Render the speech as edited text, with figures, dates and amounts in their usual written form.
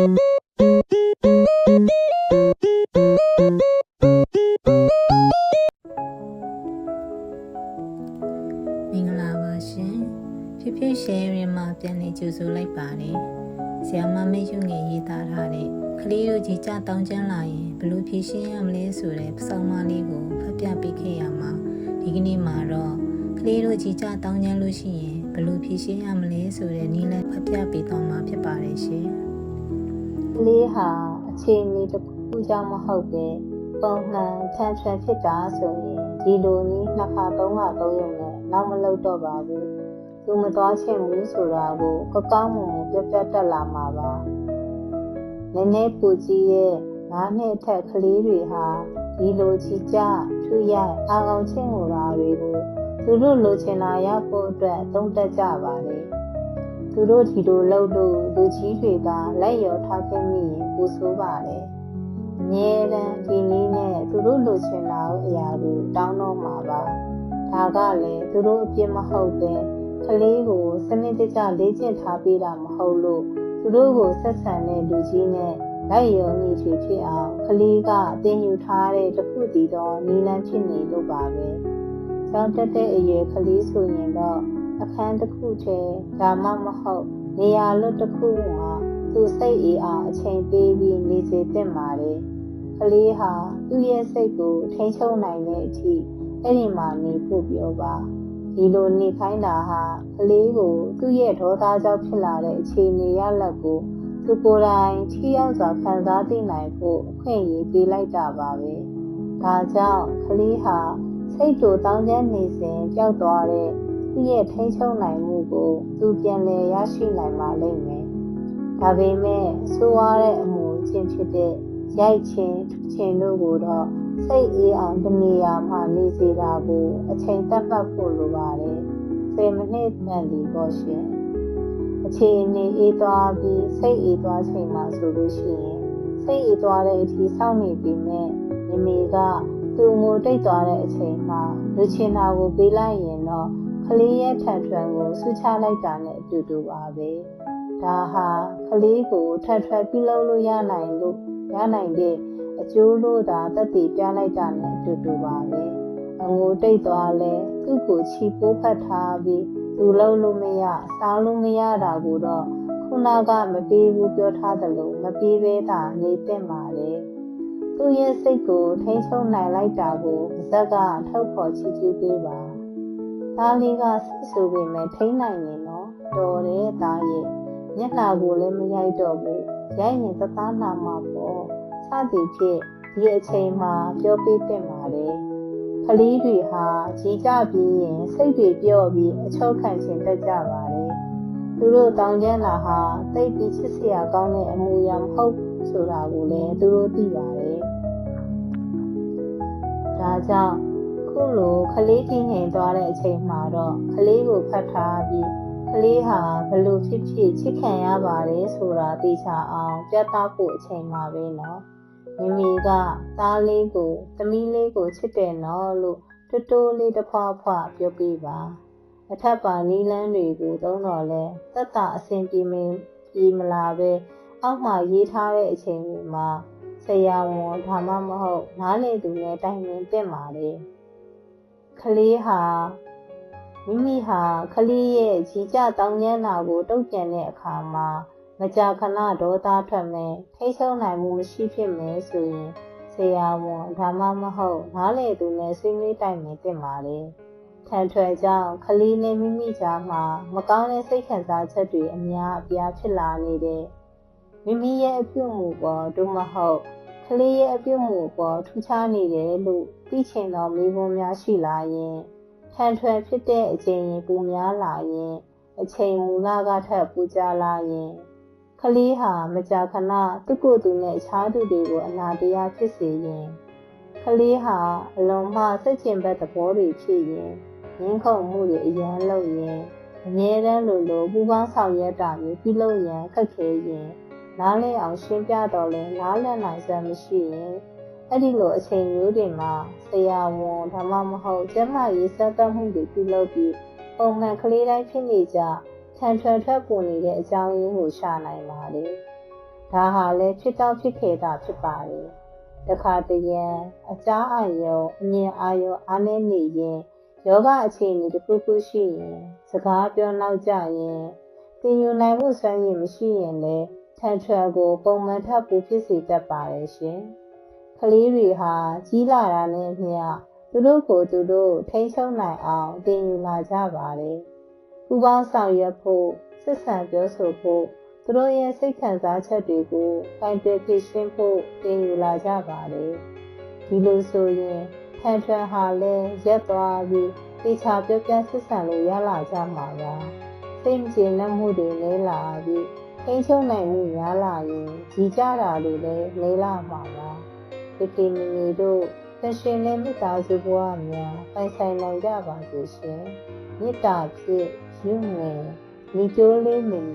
င်္ဂလာပါရှင်ဖြစ်ဖြစ်ရှယ်ရင်မှာပြန်လည်ကြိုဆိုလိုက်ပါတယ်ဆရာမမေယူငယ်ရေးသားထားတဲ့ကလေးတို့ကြီးကြတောင်းကျမ်းလာရင်ဘလို့ဖြည့်ရှင်းရမလဲဆိုတဲ့ပစောင်းမလေးကိုဖတ်ပြပေးခဲ့ရမှာဒီကနေ့မှာတော့ကလေးတို့ကြီးကြတောင်းကျမ်းလို့ရှိရင်ဘလို့ဖြည့်ရှင်းရမလဲဆိုတဲ့နည်းလမ်းဖတ်ပြပေးသွားမှာဖြစ်ပါတယ်ရှင်ကလေးဟာအခြေအနေတစ်ခုကြောင့်မဟုတ်ပဲပုံမှန်ထန်ဖြစ်တာဆိုရင်ဒီလိုနည်းနှစ်ခါသုံးခါသုံးရုံနဲ့နောက်မလုပ်တော့ပါဘူးသူမသွားချင်ဘူးဆိုတာကိုကောင်းမွန်ပြတ်တက်လာမှာပါနည်းနည်းပူကြီးရဲ့9နှစ်အထက်ကလေးတွေဟာဒီလိုကြီးကြထူရိုက်အာကောင်ချင်းဟိုတာတွေကိုသူတို့လိုချင်တာရဖို့အတွက်သုံးတက်ကြပါတယ်သူတို့ဒီလိုလှုပ်လို့လူကြီးတွေကလက်ရောထားခဲ့မိရင်ပူဆိုးပါတယ်အမြဲတမ်းဒီနည်းနဲ့သူတို့လိုချင်တာအရာကိုတောင်းတော့မှာပါဒါကလည်းသူတို့အပြစ်မဟုတ်ပဲကလေးကိုစနစ်တကျလေ့ကျင့်ထားပေးတာမဟုတ်လို့သူတို့ကိုဆက်ဆံတဲ့လူကြီးနဲ့လိုက်ရောညီထွေဖြစ်အောင်ကလေးကအသင်ယူထားတဲ့တစ်ခုတည်းသောနည်းလမ်းဖြစ်နေလို့ပါပဲကျောင်းတက်တဲ့အရွယ်ကလေးဆိုရင်တော့အခန်းတစ်ခုထဲဒါမှမဟုတ်နေရာလွတ်တစ်ခုမှာသူစိတ်အေးအောင်အချိန်ပေးပြီးနေစေသင့်ပါတယ်ကလေးဟာသူ့ရဲ့စိတ်ကိုထိန်းချုပ်နိုင်တဲ့အထိအဲ့ဒီမှာနေဖို့ပြောပါဒီလိုနေခိုင်းတာဟာကလေးကိုသူ့ရဲ့ဒေါသကြောင့်ဖြစ်လာတဲ့အခြေအနေရလဒ်ကိုသူကိုယ်တိုင်ထိရောက်စွာခံစားသိနိုင်ဖို့အခွင့်အရေးပေးလိုက်တာပါပဲဒါကြောင့်ကလေးဟာစိတ်တူတောင်းကျမ်းနေစဉ်ပျောက်သွားတဲ့သူ့ရဲ့ထိန်းချုပ်နိုင်မှုကိုသူပြန်လည်ရရှိနိုင်ပါလိမ့်မယ်ဒါပေမဲ့ဆိုးရတဲ့အမှုချင်းဖြစ်တဲ့ရိုက်ချင်းထူချင်းတို့ကိုတော့စိတ်အေးအောင်တနေရာမှာနေစေတာကိုအချိန်သတ်မှတ်ဖို့လိုပါတယ်10မိနစ်တန်ဒီပေါ့ရှင်အခြေအနေအေးသွားပြီးစိတ်အေးသွားချိန်မှာဆိုလို့ရှိရင်စိတ်အေးသွားတဲ့အထိစောင့်နေပြီးမြဲမိမိကသူ့ငိုတိတ်သွားတဲ့အချိန်မှာလူချင်တာကိုပေးလိုက်ရင်တော့ကလေးရဲ့ထန်ထွန်ကိုဆူချလိုက်တာနဲ့အတူတူပါပဲဒါဟာကလေးကိုထပ်ထပ်ပြုလုပ်လို့ရနိုင်တဲ့အကျိုးလို့သာသက်တည်ပြလိုက်တာနဲ့အတူတူပါပဲအငိုတိတ်သွားလဲသူ့ကိုချီပိုးဖတ်ထားပြီးသူလုံးလို့မရစားလို့မရတာကိုတော့ခုနကမပေးဘူးပြောထားသလိုမပေးဘဲသာနေသင့်ပါတယ်သူ့ရဲ့စိတ်ကိုထိန်းချုပ်နိုင်လိုက်တာကိုပါဇက်ကထုတ်ဖော်ချီးကျူးပေးပါသားလေးကဆိုပေမဲ့ထိန်းနိုင်ရင်တော့တော်တယ်သားရဲ့မျက်နှာကိုလည်းမရိုက်တော့ဘူးရိုက်ရင်သသားနာမှာပေါ့စသည်ဖြင့်ဒီအချိန်မှာပြောပေးသင့်ပါတယ်ကလေးတွေဟာကြီးကြပြီးရင်စိတ်တွေပြော့ပြီးအချုပ်ခံခြင်းတက်ကြပါတယ်သူတို့တောင်းကျမ်းလာဟာသိပြီးချစ်စရာကောင်းတဲ့အမူအရာမဟုတ်ဆိုတာကိုလည်းသူတို့သိပါတယ်ဒါကြောင့်ခုလိုကလေးကြီးငိမ်သွားတဲ့အချိန်မှာတော့ကလေးကိုဖတ်ထားပြီးကလေးဟာဘလို့ဖြစ်ဖြစ်ချစ်ခံရပါတယ်ဆိုတာသိချအောင်ပြသဖို့အချိန်မှာပဲနော်မိမိကသားလေးကိုသမီးလေးကိုချစ်တယ်နော်လို့တိုးလေးတစ်ဖွားဖွားပြောပြပါအထက်ပါနီးလန်းတွေကိုသုံးတော့လဲသက်သာအဆင်ပြေမလားပဲအောက်မှာရေးထားတဲ့အချိန်တွေမှာဆရာဝန်ဒါမှမဟုတ်နားလေသူနဲ့တိုင်ပင်သင့်ပါတယ်ကလေးဟာမိမိဟာကလေးရဲ့ကြီးကြတောင်းကျမ်းတာကိုတုံ့ပြန်တဲ့အခါမှာမကြာခဏဒေါသထွက်မယ်ထိတ်ဆုံးနိုင်မှုမရှိဖြစ်မယ်ဆိုရင်ဆရာဝန်ဒါမှမဟုတ်နားလေသူနဲ့ဆွေးနွေးတိုင်ပင်သင့်ပါတယ်ထန်ထွယ်ကြောင့်ကလေးနဲ့မိမိကြားမှာမကောင်းတဲ့စိတ်ခံစားချက်တွေအများအပြားဖြစ်လာနေတဲ့မိမိရဲ့အပြုအမူပေါ်သို့မဟုတ်ကလေးရဲ့အပြုအမူပေါ်ထူးခြားနေတယ်လို့သိချင်သောမိဘများရှိလာရင်ထန်ထွယ်ဖြစ်တဲ့အချိန်ရင်ပူများလာရင်အချိန်မူလကထပ်ပူကြလာရင်ကလေးဟာမကြာခဏသူ့ကိုယ်သူနဲ့အခြားသူတွေကိုအနာတရားဖြစ်စေရင်ကလေးဟာအလုံးမှစိတ်ကျင်ဘက်သဘောတွေဖြစ်ရင်ရင်းခုန်မှုတွေအရန်လုပ်ရင်အမြဲတမ်းလိုပူပေါင်းဆောင်ရွက်တာမျိုးပြုလုပ်ရန်ခက်ခဲရင်နားလည်အောင်ရှင်းပြတော့လဲနားလည်နိုင်စွမ်းမရှိရင်အဲ့ဒီလိုအချိန်မျိုးတွေမှာဆရာဝန်ဒါမှမဟုတ်ကျန်းမာရေးစမ်းသပ်မှုတွေပြုလုပ်ပြီးပုံမှန်ကလေးတိုင်းဖြစ်နေကြထန်ထွန်ထွက်ပေါ်နေတဲ့အကြောင်းရင်းကိုရှာနိုင်ပါလေ ဒါဟာလည်းဖြစ်တောင်းဖြစ်ခဲ့တာဖြစ်ပါတယ်တခါတရံအကြားအာရုံအမြင်အာရုံအားနည်းနေရင်ယောဂအခြေအနေတစ်ခုခုရှိရင်စကားပြောနောက်ကြရင်သင်ယူနိုင်မှုစွမ်းရည်မရှိရင်လည်းထန်ထွယ်ကိုပုံမှန်ထပ်ပူဖြစ်စေတတ်ပါတယ်ရှင်ကလေးတွေဟာကြီးလာတာနဲ့အမျှသူတို့ကိုသူတို့ထိန်းချုပ်နိုင်အောင်သင်ယူလာကြပါတယ်ပူပေါင်းဆောင်ရွက်ဖို့ဆက်ဆံပြောဆိုဖို့သူတို့ရဲ့စိတ်ခံစားချက်တွေကိုပိုင်တွယ်ဖြည့်ရှင်းဖို့သင်ယူလာကြပါတယ်ဒီလိုဆိုရင်ထန်ထွယ်ဟာလည်းရက်သွားပြီးတေချာပြောပြဆက်ဆံလို့ရလာကြမှာပါစိတ်မကျေနပ်မှုတွေနည်းလာပြီးထိန်းချုပ်နိုင်မှုများလာရင်ကြီးကြတာတွေလည်းနည်းလာမှာပါဒီကိမီတို့သရှင်နဲ့မိသားစုဘဝများပိုင်ဆိုင်နိုင်ကြပါစေရှင်မေတ္တာဖြင့်ယူငယ်ညီကျိုးလေးမင်း